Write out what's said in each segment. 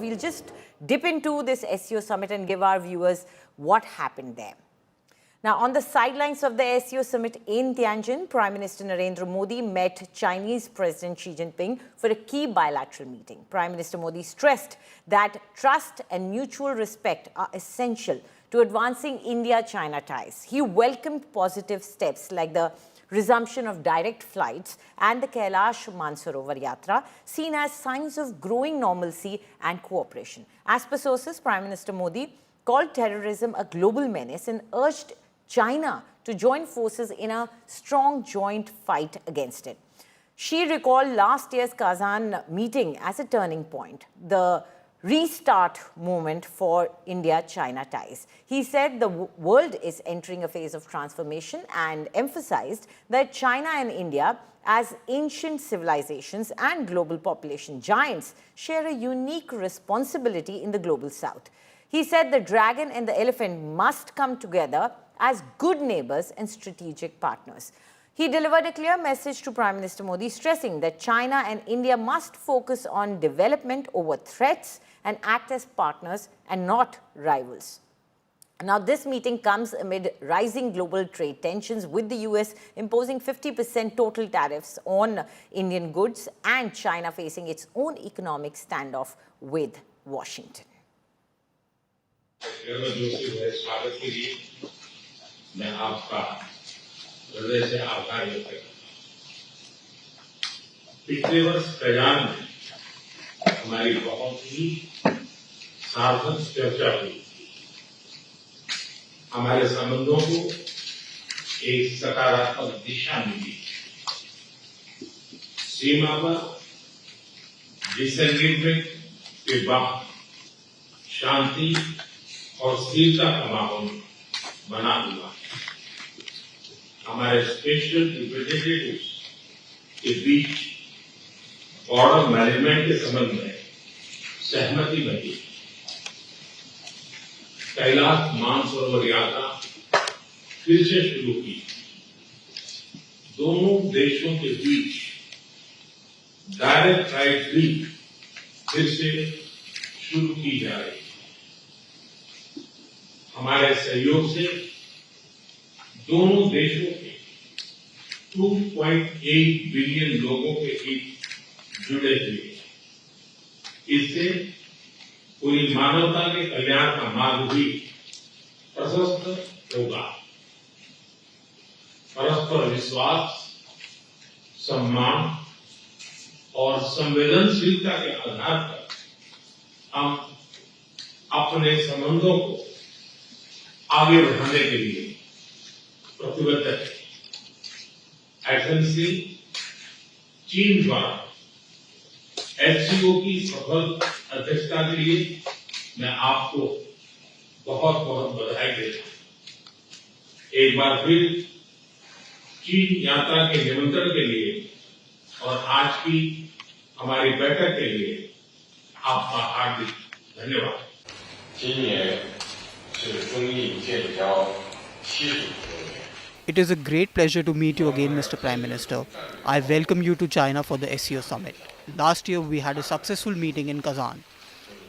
we'll just dip into this SCO summit and give our viewers what happened there. Now, on the sidelines of the SCO summit in Tianjin, Prime Minister Narendra Modi met Chinese President Xi Jinping for a key bilateral meeting. Prime Minister Modi stressed that trust and mutual respect are essential to advancing India-China ties. He welcomed positive steps like the resumption of direct flights and the Kailash Mansarovar Yatra, seen as signs of growing normalcy and cooperation. As per sources, Prime Minister Modi called terrorism a global menace and urged China to join forces in a strong joint fight against it. She recalled last year's Kazan meeting as a turning point, the restart moment for India-China ties. He said the world is entering a phase of transformation and emphasized that China and India, as ancient civilizations and global population giants, share a unique responsibility in the global south. He said the dragon and the elephant must come together as good neighbors and strategic partners. He delivered a clear message to Prime Minister Modi, stressing that China and India must focus on development over threats and act as partners and not rivals. Now, this meeting comes amid rising global trade tensions, with the US imposing 50% total tariffs on Indian goods and China facing its own economic standoff with Washington. मैं आपका हृदय से आभार व्यक्त करता हूं। पिछले वर्ष कजान में हमारी बहुत ही सार्थक चर्चा हुई। हमारे संबंधों को एक सकारात्मक दिशा मिली। सीमा पर डिसएंगेजमेंट के बाद शांति और स्थिरता का माहौल बना हुआ। हमारे स्पेशल रिप्रेजेंटेटिव्स के बीच बॉर्डर मैनेजमेंट के संबंध में सहमति बनी। कैलाश मानसरोवर यात्रा फिर से शुरू की। दोनों देशों के बीच डायरेक्ट फ्लाइट भी फिर से शुरू की जा रही है। हमारे सहयोग से दोनों देशों के 2.8 बिलियन लोगों के हित जुड़े हुए हैं। इससे पूरी मानवता के कल्याण का मार्ग भी प्रशस्त होगा। परस्पर विश्वास, सम्मान और संवेदनशीलता के आधार पर हम अपने संबंधों को आगे बढ़ाने के लिए प्रतिबद्ध है। एफएमसी चीन द्वारा एससीओ की सफल अध्यक्षता के लिए मैं आपको बहुत बहुत बधाई देता हूं। एक बार फिर चीन यात्रा के निमंत्रण के लिए और आज की हमारी बैठक के लिए आपका हार्दिक धन्यवाद। 今年是中印建交70周年。 It is a great pleasure to meet you again, Mr. Prime Minister. I welcome you to China for the SCO summit. Last year, we had a successful meeting in Kazan.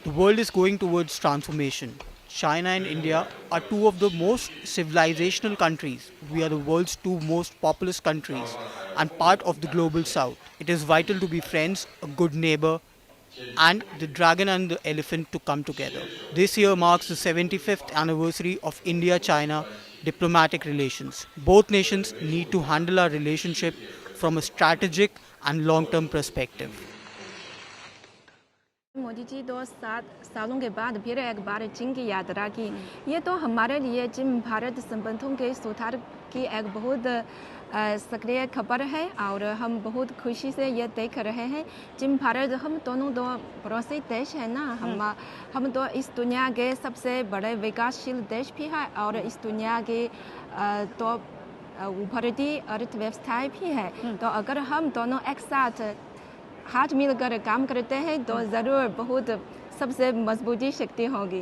The world is going towards transformation. China and India are two of the most civilizational countries. We are the world's two most populous countries and part of the global south. It is vital to be friends, a good neighbor, and the dragon and the elephant to come together. This year marks the 75th anniversary of India-China diplomatic relations. Both nations need to handle our relationship from a strategic and long-term perspective. Modi ji 2 सालों के बाद फिर एक बार चीन की यात्रा की। ये तो हमारे लिए चीन भारत संबंधों के सुधार की एक बहुत सक्रिय खबर है और हम बहुत खुशी से ये देख रहे हैं। चीन भारत हम दोनों दो पड़ोसी देश है ना। हम तो इस दुनिया के सबसे बड़े विकासशील देश भी है और इस दुनिया के तो उभरती अर्थव्यवस्थाएं भी है। तो अगर हम दोनों एक साथ हाथ मिलकर काम करते हैं तो ज़रूर बहुत सबसे मजबूती शक्ति होगी।